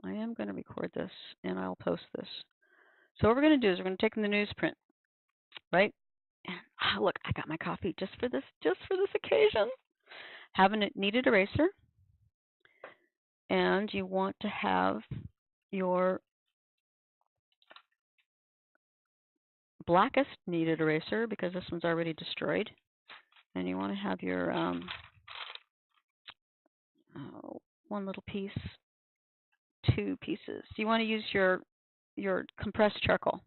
I am going to record this and I'll post this. So what we're going to do is we're going to take in the newsprint, right? And look, I got my coffee just for this occasion. Have a kneaded eraser, and you want to have your blackest kneaded eraser because this one's already destroyed, and you want to have your one little piece, two pieces. You want to use your compressed charcoal.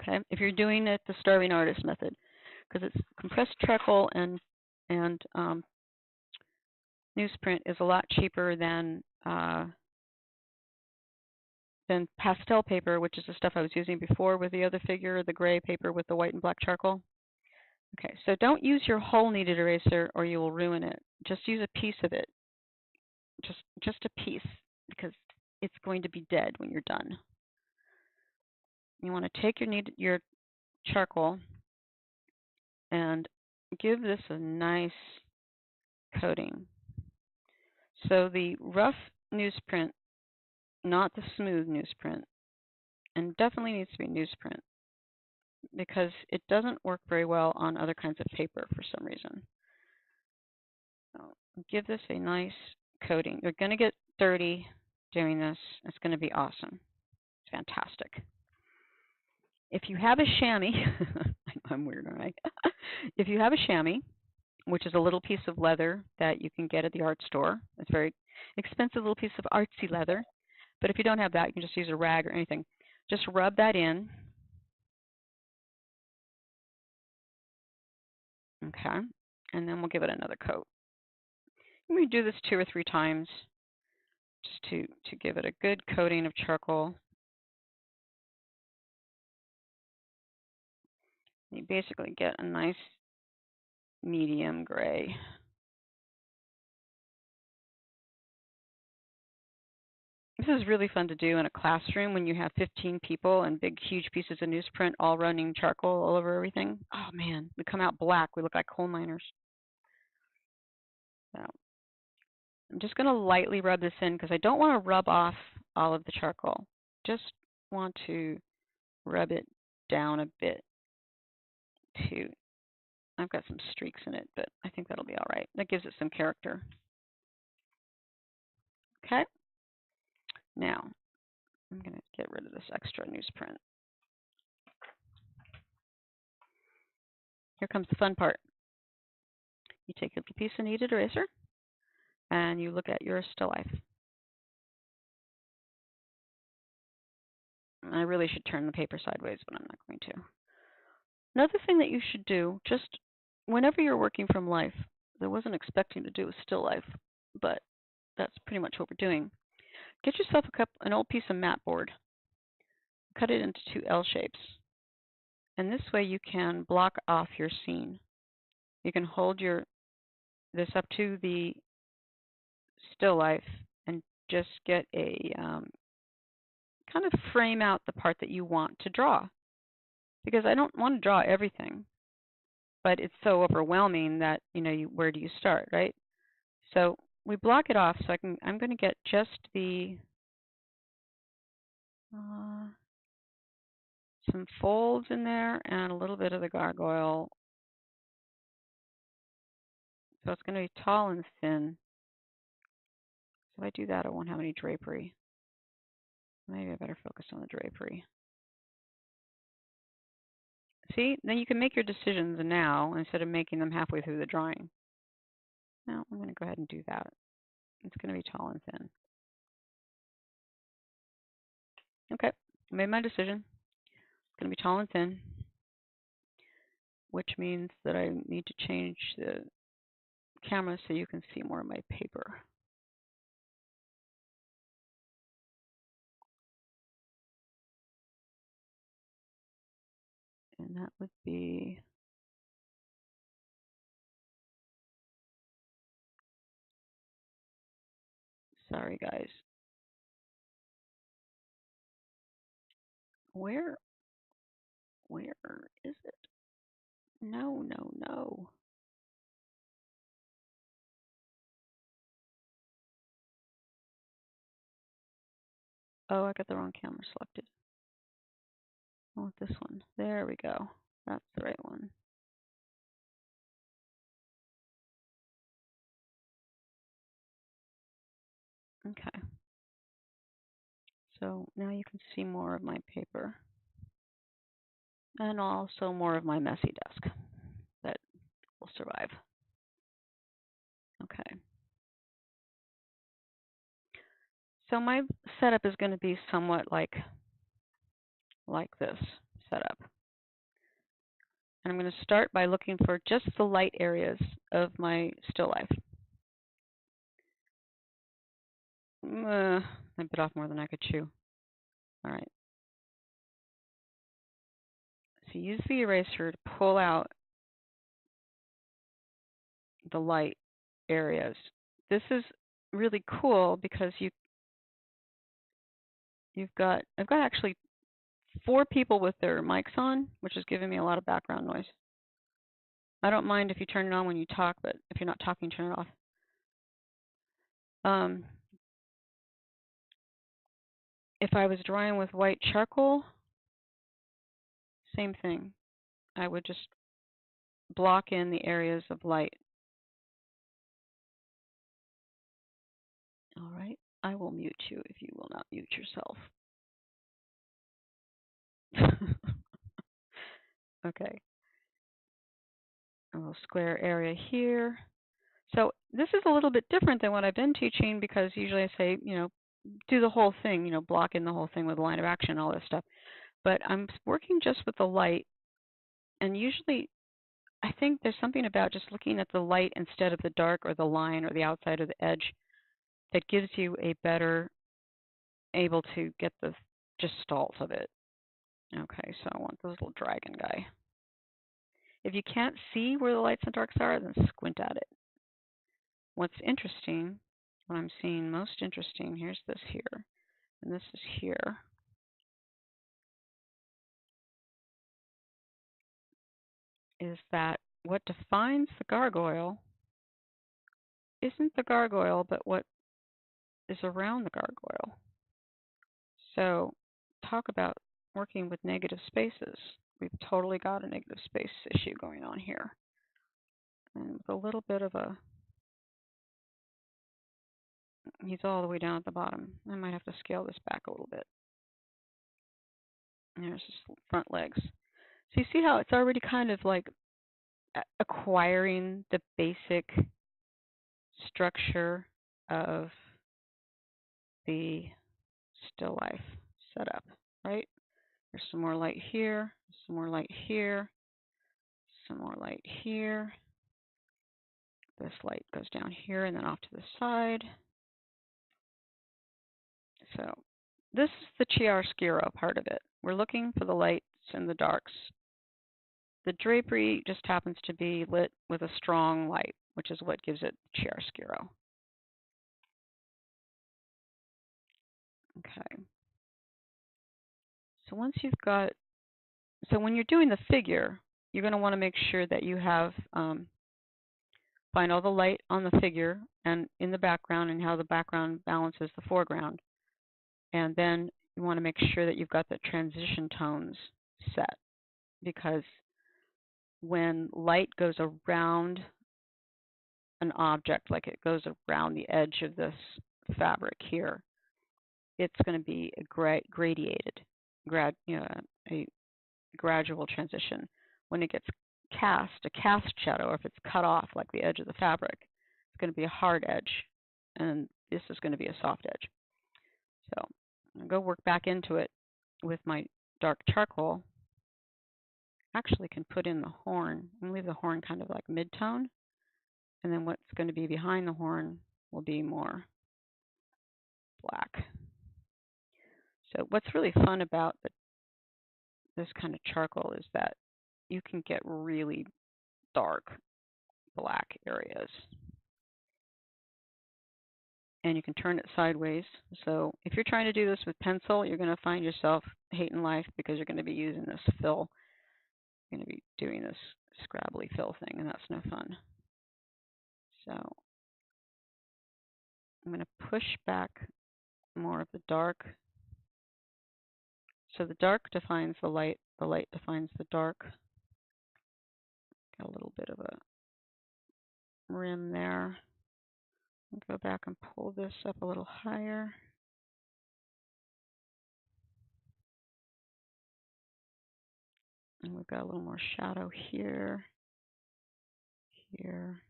Okay, if you're doing it the starving artist method, because it's compressed charcoal and newsprint is a lot cheaper than pastel paper, which is the stuff I was using before with the other figure, the gray paper with the white and black charcoal. Okay, so don't use your whole kneaded eraser or you will ruin it. Just use a piece of it, just a piece, because it's going to be dead when you're done. You want to take your charcoal and give this a nice coating. So the rough newsprint, not the smooth newsprint, and definitely needs to be newsprint because it doesn't work very well on other kinds of paper for some reason. So give this a nice coating. You're going to get dirty doing this. It's going to be awesome. It's fantastic. If you have a chamois, I'm weird, aren't I? If you have a chamois, which is a little piece of leather that you can get at the art store, it's a very expensive little piece of artsy leather. But if you don't have that, you can just use a rag or anything. Just rub that in. Okay, and then we'll give it another coat. We do this 2 or 3 times just to give it a good coating of charcoal. You basically get a nice medium gray. This is really fun to do in a classroom when you have 15 people and big, huge pieces of newsprint all running charcoal all over everything. Oh man, we come out black. We look like coal miners. So I'm just going to lightly rub this in because I don't want to rub off all of the charcoal. Just want to rub it down a bit too. I've got some streaks in it, but I think that'll be all right. That gives it some character. Okay. Now, I'm going to get rid of this extra newsprint. Here comes the fun part. You take a piece of kneaded eraser, and you look at your still life. I really should turn the paper sideways, but I'm not going to. Another thing that you should do, just whenever you're working from life, I wasn't expecting to do a still life, but that's pretty much what we're doing. Get yourself an old piece of mat board. Cut it into 2 L shapes. And this way you can block off your scene. You can hold this up to the still life and just get a kind of frame out the part that you want to draw. Because I don't want to draw everything, but it's so overwhelming that, where do you start, right? So we block it off, so I'm going to get just the some folds in there and a little bit of the gargoyle. So it's going to be tall and thin. So if I do that, I won't have any drapery. Maybe I better focus on the drapery. See, then you can make your decisions now instead of making them halfway through the drawing. Now I'm going to go ahead and do that. It's going to be tall and thin. Okay, I made my decision. It's going to be tall and thin, which means that I need to change the camera so you can see more of my paper. And that would be sorry guys. Where is it? No. Oh, I got the wrong camera selected. I want this one. There we go. That's the right one. Okay. So now you can see more of my paper and also more of my messy desk that will survive. Okay. So my setup is going to be somewhat like this setup. And I'm going to start by looking for just the light areas of my still life. I bit off more than I could chew. All right. So use the eraser to pull out the light areas. This is really cool because I've got actually 4 people with their mics on, which is giving me a lot of background noise. I don't mind if you turn it on when you talk, but if you're not talking, turn it off. If I was drawing with white charcoal, same thing. I would just block in the areas of light. All right. I will mute you if you will not mute yourself. Okay. A little square area here. So this is a little bit different than what I've been teaching because usually I say, do the whole thing, block in the whole thing with a line of action, all this stuff. But I'm working just with the light, and usually I think there's something about just looking at the light instead of the dark or the line or the outside or the edge that gives you a better able to get the gestalt of it. Okay, so I want this little dragon guy. If you can't see where the lights and darks are, then squint at it. What's interesting, what I'm seeing most interesting, here's this here, and this is here. Is that what defines the gargoyle isn't the gargoyle, but what is around the gargoyle. So talk about working with negative spaces. We've totally got a negative space issue going on here. And with a little bit of a, he's all the way down at the bottom. I might have to scale this back a little bit. And there's his front legs. So you see how it's already kind of like acquiring the basic structure of the still life setup, right? There's some more light here, some more light here, some more light here. This light goes down here and then off to the side. So this is the chiaroscuro part of it. We're looking for the lights and the darks. The drapery just happens to be lit with a strong light, which is what gives it chiaroscuro. Okay. So once you've got, so when you're doing the figure, you're going to want to make sure that you have, find all the light on the figure and in the background and how the background balances the foreground. And then you want to make sure that you've got the transition tones set, because when light goes around an object, like it goes around the edge of this fabric here, it's going to be a gradiated, a gradual transition. When it gets cast, a cast shadow, or if it's cut off like the edge of the fabric, it's going to be a hard edge, and this is going to be a soft edge. So I'm going to go work back into it with my dark charcoal. Actually can put in the horn. I'm going to leave the horn kind of like mid-tone, and then what's going to be behind the horn will be more black. So what's really fun about this kind of charcoal is that you can get really dark black areas. And you can turn it sideways. So if you're trying to do this with pencil, you're going to find yourself hating life because you're going to be using this fill. You're going to be doing this scrabbly fill thing, and that's no fun. So I'm going to push back more of the dark So the dark defines the light defines the dark. Got a little bit of a rim there. I'll go back and pull this up a little higher. And we've got a little more shadow here, here.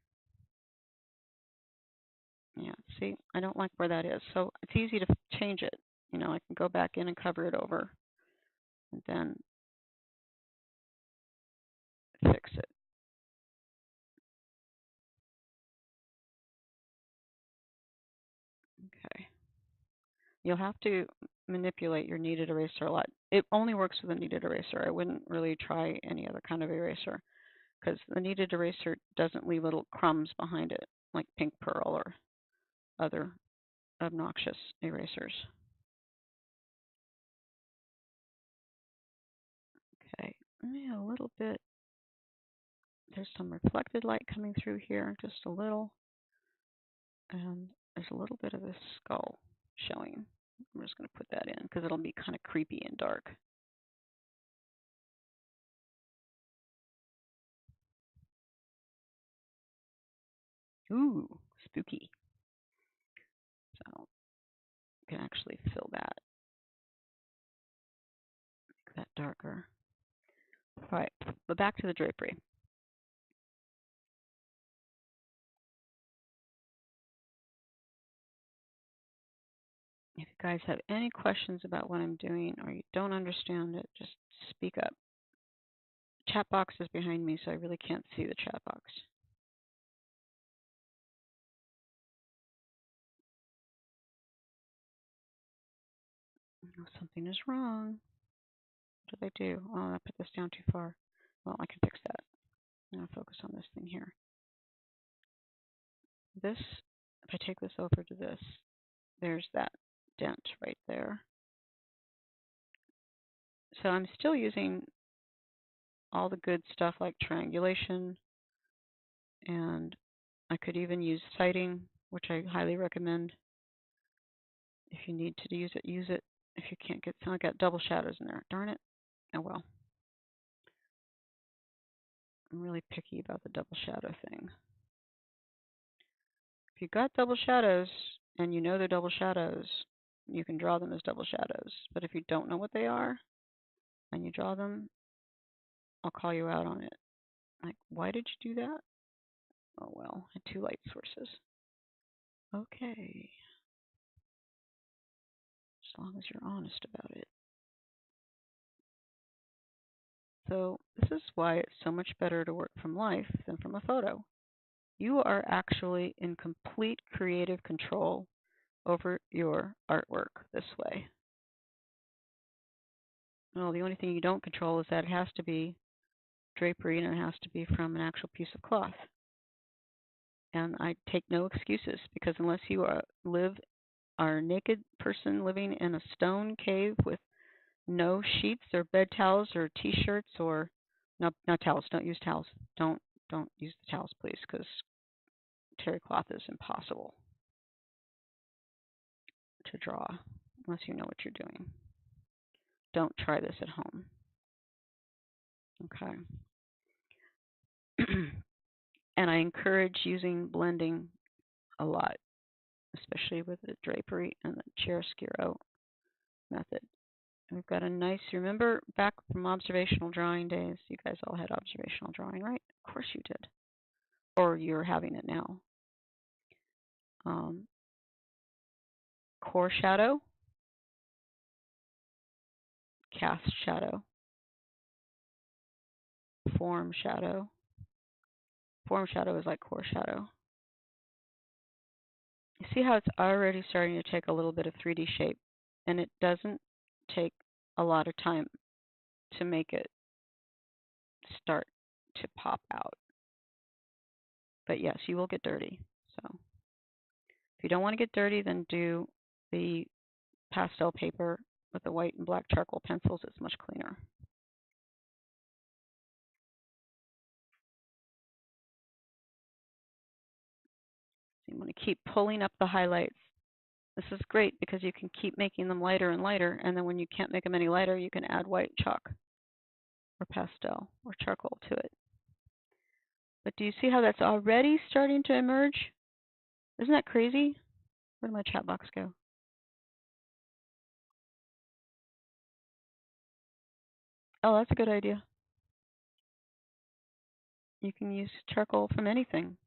Yeah, see, I don't like where that is. So it's easy to change it. You know, I can go back in and cover it over and then fix it. Okay. You'll have to manipulate your kneaded eraser a lot. It only works with a kneaded eraser. I wouldn't really try any other kind of eraser because the kneaded eraser doesn't leave little crumbs behind it like pink pearl or other obnoxious erasers. Okay, a little bit. There's some reflected light coming through here, just a little. And there's a little bit of a skull showing. I'm just going to put that in because it'll be kind of creepy and dark. Ooh, spooky. So I can actually fill that, make that darker. All right, but back to the drapery. If you guys have any questions about what I'm doing or you don't understand it, just speak up. Chat box is behind me, so I really can't see the chat box. Oh, something is wrong. What did I do? Oh, I put this down too far. Well, I can fix that. I'm going to focus on this thing here. This, if I take this over to this, there's that dent right there. So I'm still using all the good stuff like triangulation, and I could even use citing, which I highly recommend. If you need to use it, use it. If you can't get, I got double shadows in there. Darn it. Oh well. I'm really picky about the double shadow thing. If you've got double shadows and you know they're double shadows, you can draw them as double shadows. But if you don't know what they are and you draw them, I'll call you out on it. Like, why did you do that? Oh well, I had two light sources. Okay. As long as you're honest about it. So this is why it's so much better to work from life than from a photo. You are actually in complete creative control over your artwork this way. Well, the only thing you don't control is that it has to be drapery and it has to be from an actual piece of cloth. And I take no excuses because unless you are a naked person living in a stone cave with no sheets or bed towels or t-shirts or no, not towels. Don't use towels. Don't use the towels, please, because terry cloth is impossible to draw unless you know what you're doing. Don't try this at home. Okay. And I encourage using blending a lot, especially with the drapery and the chiaroscuro method. And we've got a nice, remember back from observational drawing days, you guys all had observational drawing, right? Of course you did. Or you're having it now. Core shadow, cast shadow, form shadow. Form shadow is like core shadow. You see how it's already starting to take a little bit of 3D shape, and it doesn't take a lot of time to make it start to pop out. But yes, you will get dirty. So if you don't want to get dirty, then do the pastel paper with the white and black charcoal pencils. It's much cleaner. So you want to keep pulling up the highlights This is great because you can keep making them lighter and lighter, and then when you can't make them any lighter, you can add white chalk or pastel or charcoal to it. But do you see how that's already starting to emerge? Isn't that crazy? Where did my chat box go? Oh, that's a good idea. You can use charcoal from anything.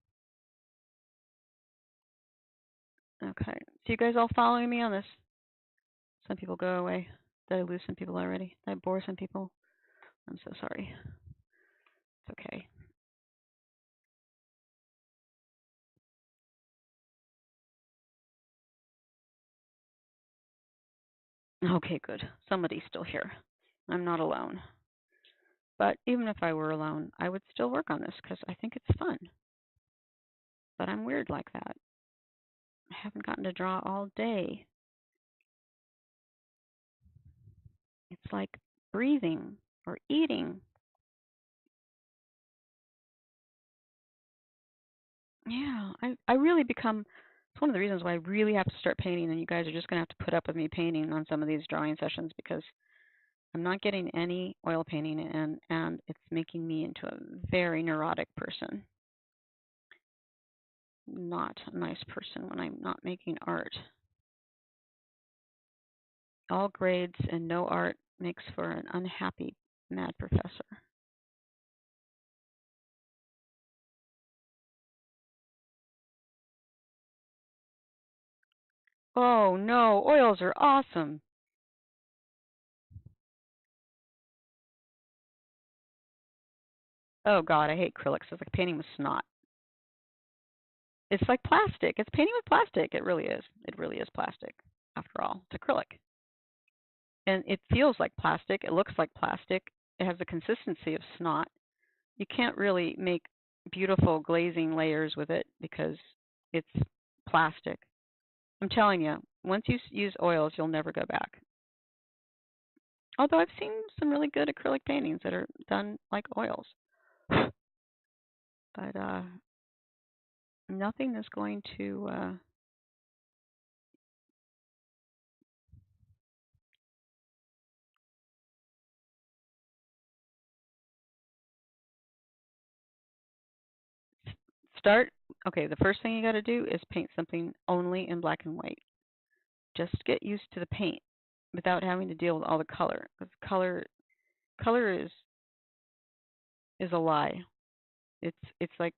Okay. So you guys all following me on this? Some people go away. Did I lose some people already? Did I bore some people? I'm so sorry. It's okay. Okay, good. Somebody's still here. I'm not alone. But even if I were alone, I would still work on this because I think it's fun. But I'm weird like that. I haven't gotten to draw all day. It's like breathing or eating. Yeah, I really become, it's one of the reasons why I really have to start painting, and you guys are just going to have to put up with me painting on some of these drawing sessions because I'm not getting any oil painting in, and it's making me into a very neurotic person. Not a nice person when I'm not making art. All grades and no art makes for an unhappy, mad professor. Oh no, oils are awesome. Oh God, I hate acrylics. It's like painting with snot. It's like plastic. It's painting with plastic. It really is. It really is plastic. After all, it's acrylic. And it feels like plastic. It looks like plastic. It has the consistency of snot. You can't really make beautiful glazing layers with it because it's plastic. I'm telling you, once you use oils, you'll never go back. Although I've seen some really good acrylic paintings that are done like oils. But nothing is going to start. Okay, the first thing you got to do is paint something only in black and white. Just get used to the paint without having to deal with all the color. Because color is a lie. It's like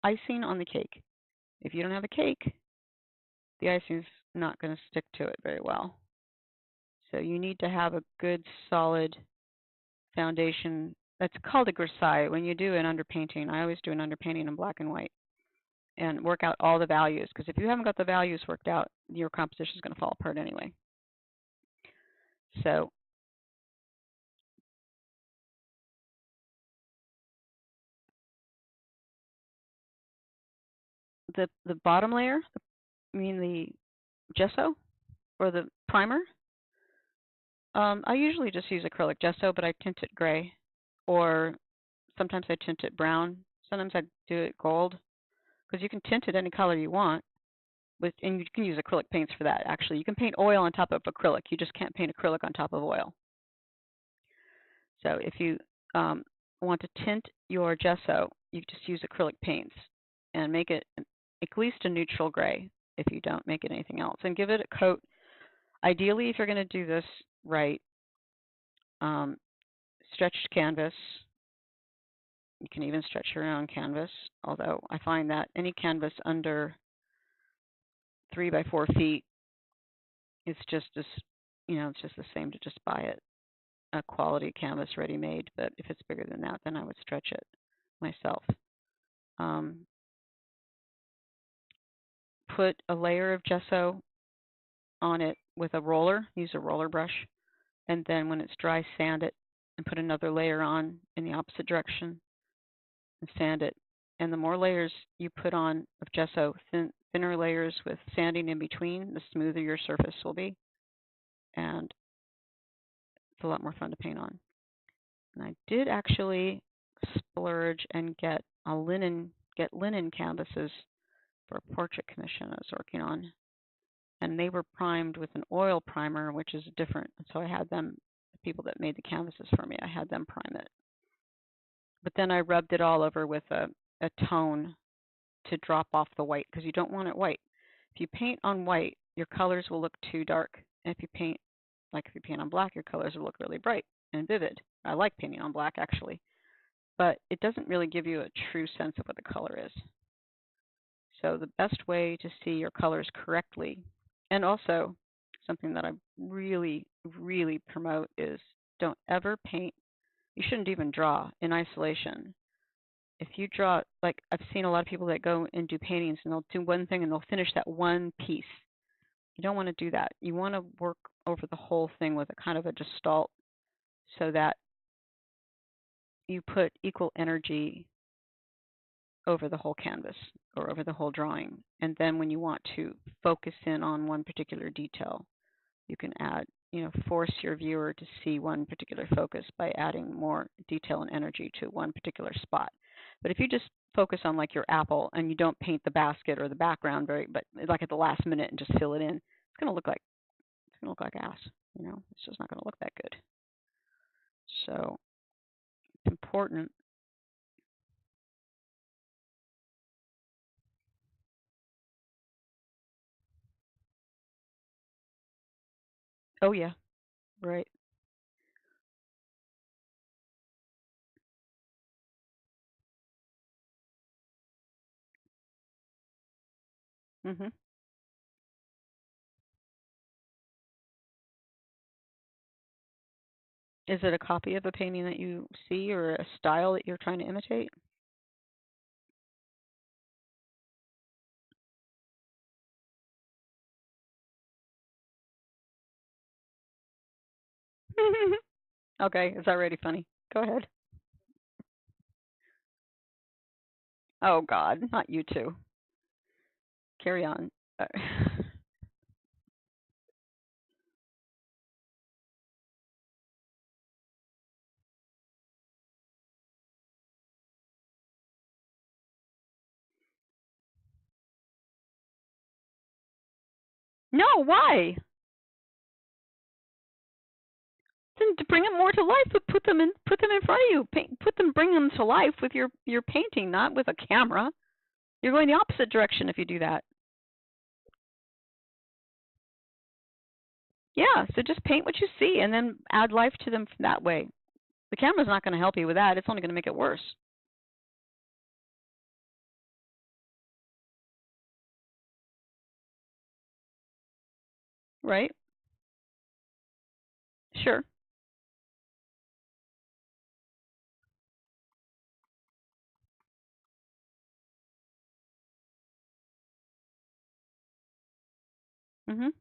icing on the cake. If you don't have a cake, the icing's not going to stick to it very well. So you need to have a good solid foundation. That's called a grisaille. When you do an underpainting, I always do an underpainting in black and white and work out all the values. Because if you haven't got the values worked out, your composition is going to fall apart anyway. So the bottom layer, I mean the gesso or the primer, I usually just use acrylic gesso, but I tint it gray, or sometimes I tint it brown. Sometimes I do it gold, because you can tint it any color you want, and you can use acrylic paints for that. Actually, you can paint oil on top of acrylic. You just can't paint acrylic on top of oil. So if you want to tint your gesso, you just use acrylic paints and make it at least a neutral gray if you don't make it anything else, and give it a coat. Ideally, if you're going to do this right, stretched canvas. You can even stretch your own canvas, although I find that any canvas under 3 by 4 feet is just as, it's just the same to just buy it, a quality canvas ready-made. But if it's bigger than that, then I would stretch it myself. Put a layer of gesso on it with a roller. Use a roller brush. And then when it's dry, sand it and put another layer on in the opposite direction and sand it. And the more layers you put on of gesso, thinner layers with sanding in between, the smoother your surface will be. And it's a lot more fun to paint on. And I did actually splurge and get linen canvases for a portrait commission I was working on. and they were primed with an oil primer, which is different. So I had them, the people that made the canvases for me, I had them prime it. But then I rubbed it all over with a tone to drop off the white, because you don't want it white. If you paint on white, your colors will look too dark. And if you paint on black, your colors will look really bright and vivid. I like painting on black, actually. But it doesn't really give you a true sense of what the color is. So the best way to see your colors correctly, and also something that I really, really promote, is don't ever paint. You shouldn't even draw in isolation. If you draw, like I've seen a lot of people that go and do paintings and they'll do one thing and they'll finish that one piece. You don't want to do that. You want to work over the whole thing with a kind of a gestalt so that you put equal energy over the whole canvas or over the whole drawing. And then when you want to focus in on one particular detail, you can add, force your viewer to see one particular focus by adding more detail and energy to one particular spot. But if you just focus on like your apple and you don't paint the basket or the background but like at the last minute and just fill it in, it's gonna look like ass. It's just not gonna look that good. So it's important. Oh yeah, right. Mhm. Is it a copy of a painting that you see or a style that you're trying to imitate? Okay, is that already funny? Go ahead. Oh God, not you two. Carry on. No, why? Then to bring it more to life, but put them in front of you. Bring them to life with your painting, not with a camera. You're going the opposite direction if you do that. Yeah, so just paint what you see and then add life to them that way. The camera's not going to help you with that. It's only going to make it worse. Right? Sure. Mhm.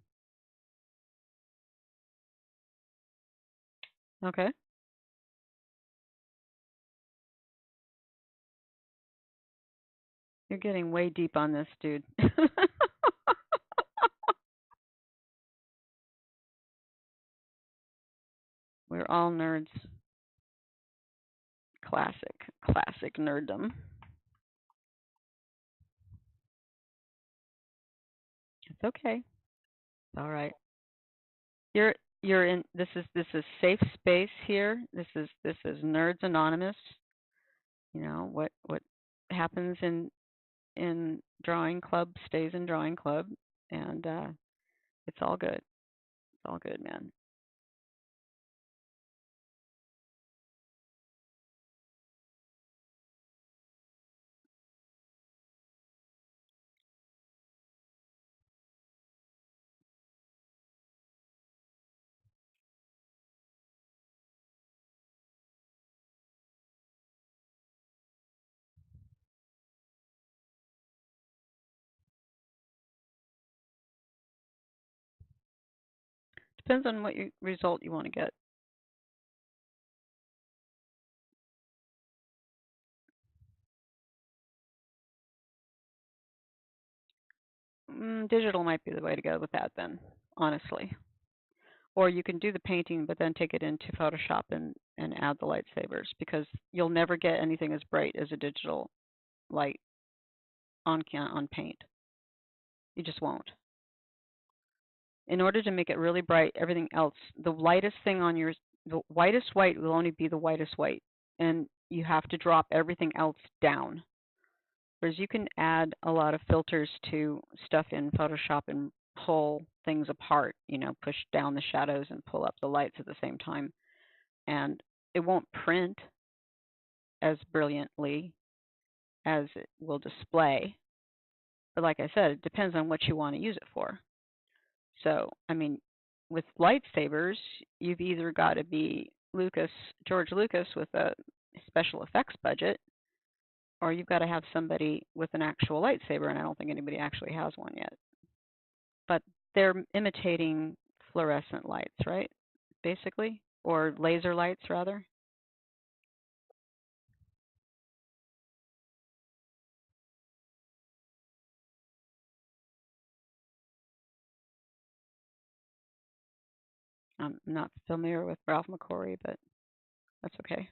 Okay. You're getting way deep on this, dude. We're all nerds. Classic nerddom. It's okay. All right. You're in. This is safe space here. This is Nerds Anonymous. What happens in drawing club stays in drawing club, and it's all good. It's all good, man. Depends on what result you want to get. Digital might be the way to go with that then, honestly. Or you can do the painting, but then take it into Photoshop and add the lightsabers, because you'll never get anything as bright as a digital light on paint. You just won't. in order to make it really bright, everything else, the lightest thing on yours, the whitest white will only be the whitest white. And you have to drop everything else down. Whereas you can add a lot of filters to stuff in Photoshop and pull things apart, you know, push down the shadows and pull up the lights at the same time. And it won't print as brilliantly as it will display. But like I said, it depends on what you want to use it for. So, I mean, with lightsabers, you've either got to be George Lucas with a special effects budget, or you've got to have somebody with an actual lightsaber, and I don't think anybody actually has one yet. But they're imitating fluorescent lights, right? Basically, or laser lights, rather. I'm not familiar with Ralph McQuarrie, but that's okay.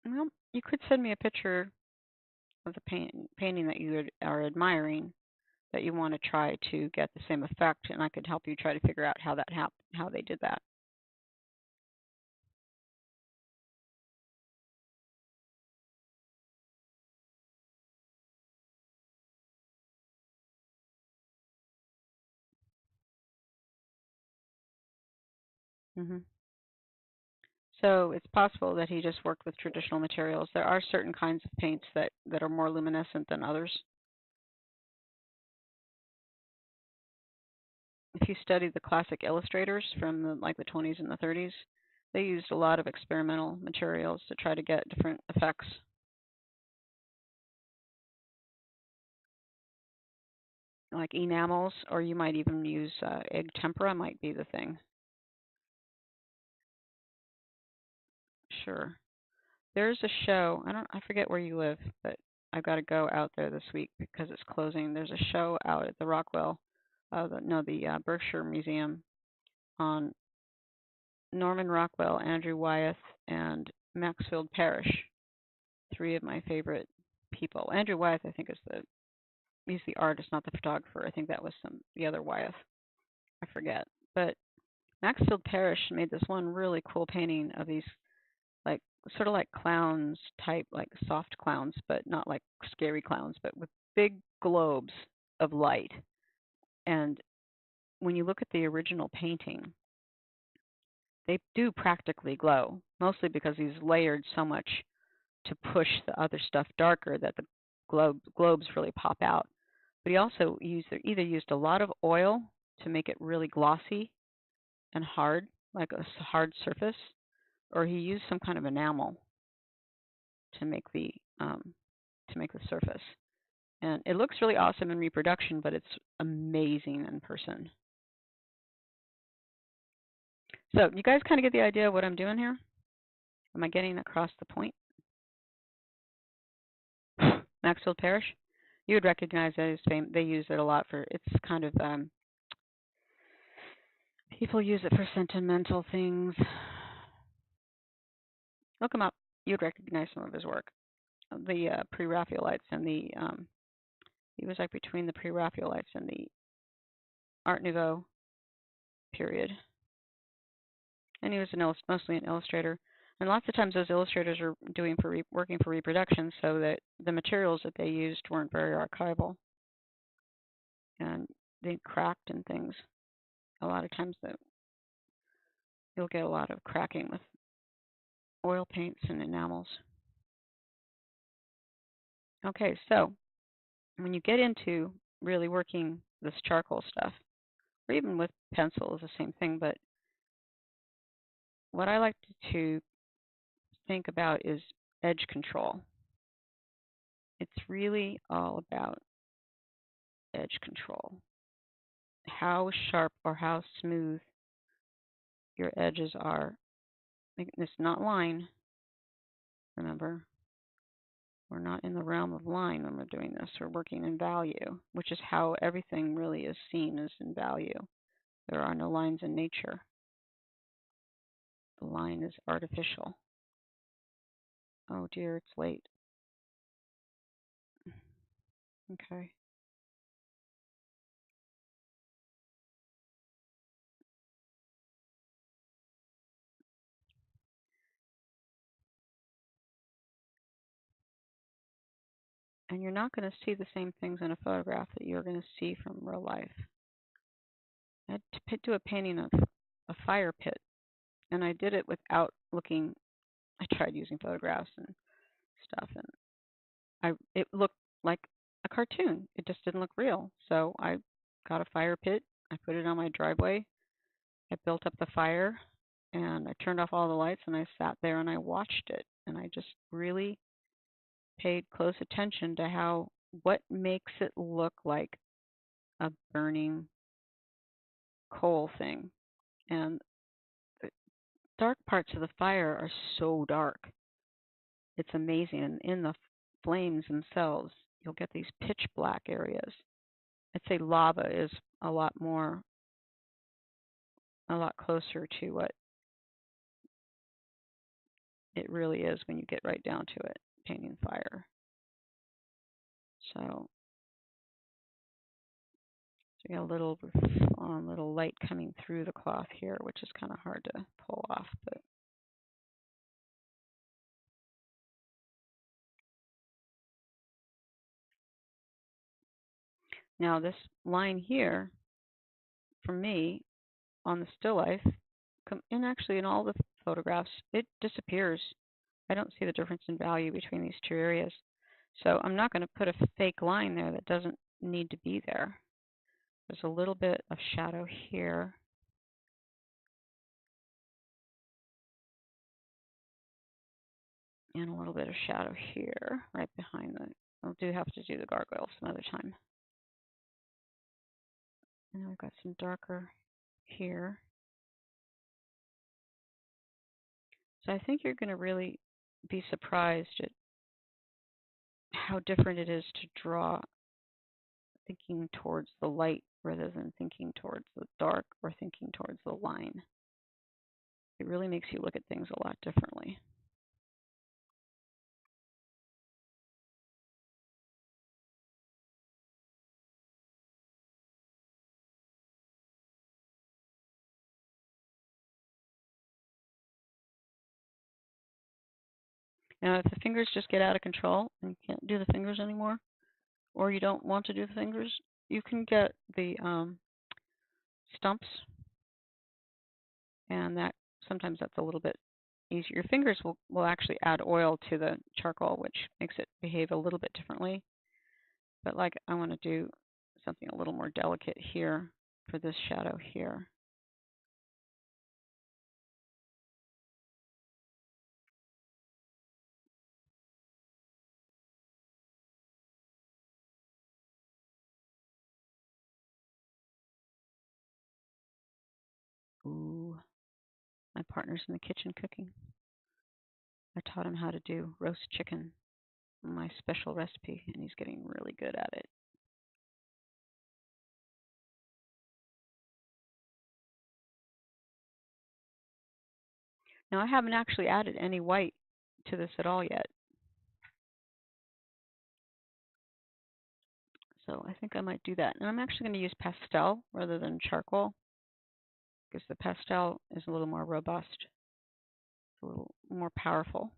Well, you could send me a picture of the painting that you are admiring that you want to try to get the same effect, and I could help you try to figure out how that how they did that. Mm-hmm. So it's possible that he just worked with traditional materials. There are certain kinds of paints that are more luminescent than others. If you study the classic illustrators from like the 20s and the 30s, they used a lot of experimental materials to try to get different effects. Like enamels, or you might even use egg tempera might be the thing. Sure. There's a show. I forget where you live, but I've got to go out there this week because it's closing. There's a show out at the Rockwell, the Berkshire Museum on Norman Rockwell, Andrew Wyeth, and Maxfield Parrish. Three of my favorite people. Andrew Wyeth, I think, he's the artist, not the photographer. I think that was the other Wyeth. I forget. But Maxfield Parrish made this one really cool painting of these like sort of like clowns type, like soft clowns, but not like scary clowns, but with big globes of light. And when you look at the original painting, they do practically glow, mostly because he's layered so much to push the other stuff darker that the globes really pop out. But he also either used a lot of oil to make it really glossy and hard, like a hard surface, or he used some kind of enamel to make the surface. And it looks really awesome in reproduction, but it's amazing in person. So you guys kind of get the idea of what I'm doing here? Am I getting across the point? Maxfield Parrish? You would recognize that they use it a lot for, it's kind of, people use it for sentimental things. Look him up. You'd recognize some of his work. The pre-Raphaelites and he was like between the pre-Raphaelites and the Art Nouveau period. And he was mostly an illustrator. And lots of times those illustrators are working for reproduction, so that the materials that they used weren't very archival. And they cracked and things. A lot of times you'll get a lot of cracking with oil paints and enamels. Okay, so when you get into really working this charcoal stuff, or even with pencil is the same thing, but what I like to think about is edge control. It's really all about edge control. How sharp or how smooth your edges are. It's not line, remember. We're not in the realm of line when we're doing this. We're working in value, which is how everything really is seen, as in value. There are no lines in nature. The line is artificial. Oh dear, it's late. Okay. And you're not going to see the same things in a photograph that you're going to see from real life. I had to do a painting of a fire pit, and I did it without looking. I tried using photographs and stuff, and it looked like a cartoon. It just didn't look real. So I got a fire pit. I put it on my driveway. I built up the fire, and I turned off all the lights, and I sat there and I watched it, and I just really paid close attention to what makes it look like a burning coal thing. And the dark parts of the fire are so dark. It's amazing. And in the flames themselves, you'll get these pitch black areas. I'd say lava is a lot closer to what it really is when you get right down to it, painting fire. So we got a little light coming through the cloth here, which is kind of hard to pull off, but now this line here, for me, on the still life, and actually in all the photographs, it disappears. I don't see the difference in value between these two areas. So I'm not going to put a fake line there that doesn't need to be there. There's a little bit of shadow here. And a little bit of shadow here, right behind the, I'll have to do the gargoyle some other time. And then we've got some darker here. So I think you're going to really be surprised at how different it is to draw thinking towards the light rather than thinking towards the dark or thinking towards the line. It really makes you look at things a lot differently. Now, if the fingers just get out of control and you can't do the fingers anymore, or you don't want to do the fingers, you can get the stumps, and sometimes that's a little bit easier. Your fingers will actually add oil to the charcoal, which makes it behave a little bit differently. But like I want to do something a little more delicate here for this shadow here. Ooh, my partner's in the kitchen cooking. I taught him how to do roast chicken, my special recipe, and he's getting really good at it. Now, I haven't actually added any white to this at all yet. So I think I might do that. And I'm actually going to use pastel rather than charcoal, because the pastel is a little more robust, a little more powerful.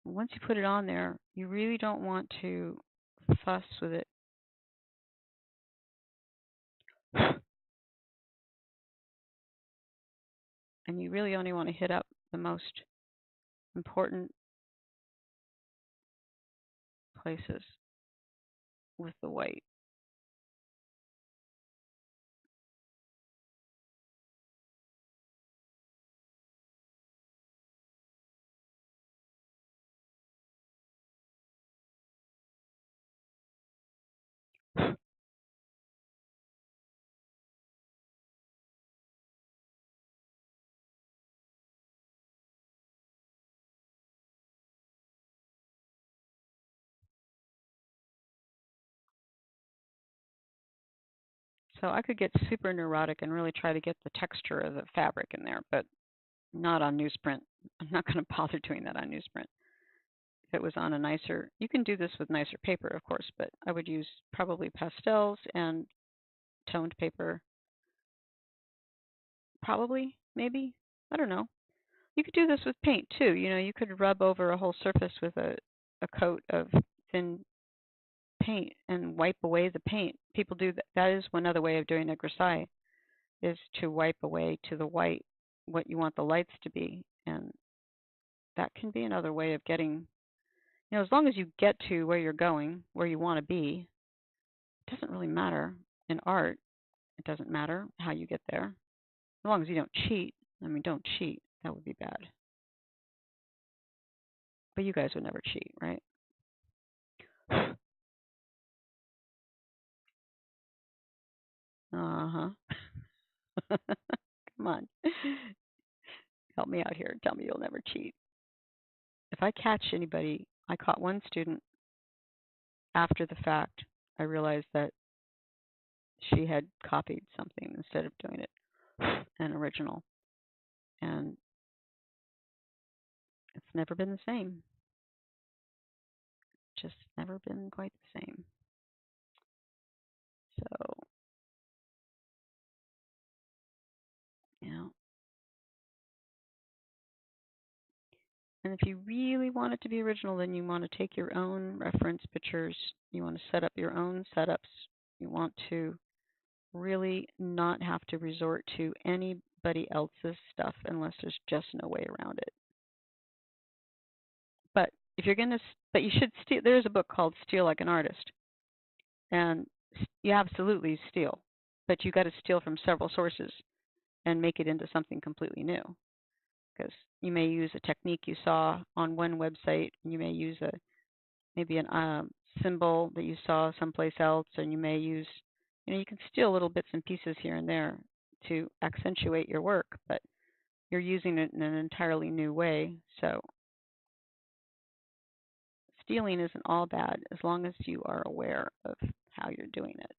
Once you put it on there, you really don't want to fuss with it. And you really only want to hit up the most important places with the white. So I could get super neurotic and really try to get the texture of the fabric in there, but not on newsprint. I'm not going to bother doing that on newsprint. If it was on a nicer, you can do this with nicer paper, of course, but I would use probably pastels and toned paper. Probably, maybe. I don't know. You could do this with paint too. You know, you could rub over a whole surface with a coat of thin paint and wipe away the paint. People do that. That is one other way of doing a grisaille, is to wipe away to the white what you want the lights to be. And that can be another way of getting, you know, as long as you get to where you're going, where you want to be, it doesn't really matter. In art, it doesn't matter how you get there. As long as you don't cheat. I mean, don't cheat. That would be bad. But you guys would never cheat, right? Uh-huh. Come on. Help me out here. Tell me you'll never cheat. If I catch anybody, I caught one student after the fact. I realized that she had copied something instead of doing it an original. And it's never been the same. Just never been quite the same. So, you know. And if you really want it to be original, then you want to take your own reference pictures. You want to set up your own setups. You want to really not have to resort to anybody else's stuff unless there's just no way around it. But if you're going to, but you should steal. There's a book called Steal Like an Artist, and you absolutely steal, but you got to steal from several sources and make it into something completely new. Because you may use a technique you saw on one website, and you may use maybe a symbol that you saw someplace else, and you may use, you know, you can steal little bits and pieces here and there to accentuate your work, but you're using it in an entirely new way. So stealing isn't all bad as long as you are aware of how you're doing it.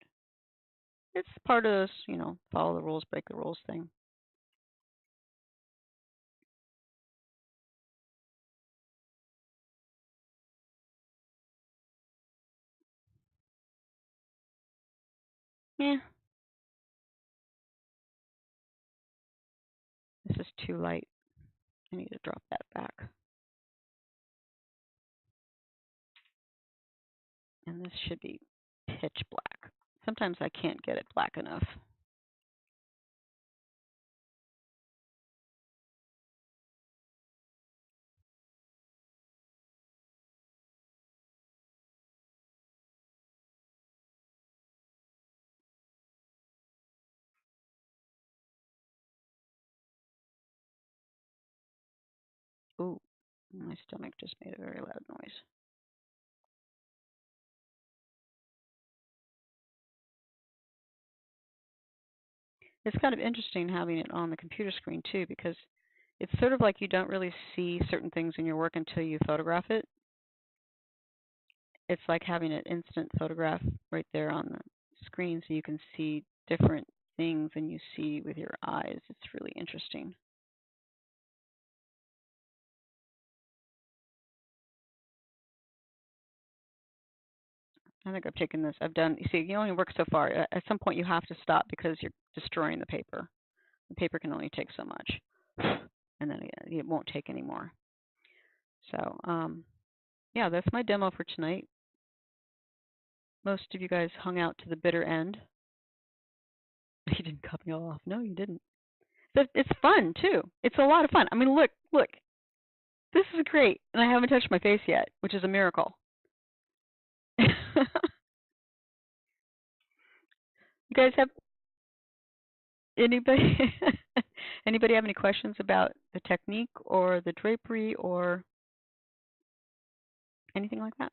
It's part of this, you know, follow the rules, break the rules thing. Yeah, this is too light. I need to drop that back. And this should be pitch black. Sometimes I can't get it black enough. Ooh, my stomach just made a very loud noise. It's kind of interesting having it on the computer screen too, because it's sort of like you don't really see certain things in your work until you photograph it. It's like having an instant photograph right there on the screen so you can see different things than you see with your eyes. It's really interesting. I think I've taken this. I've done, you see, you only work so far. At some point, you have to stop because you're destroying the paper. The paper can only take so much, and then it won't take anymore. So, yeah, that's my demo for tonight. Most of you guys hung out to the bitter end. You didn't cut me off. No, you didn't. But it's fun, too. It's a lot of fun. I mean, look. This is great. And I haven't touched my face yet, which is a miracle. You guys have anybody anybody have any questions about the technique or the drapery or anything like that?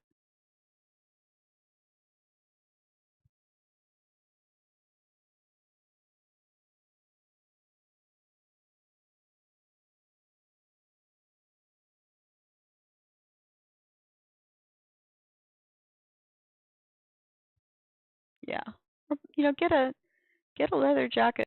Yeah. You know, Get a leather jacket.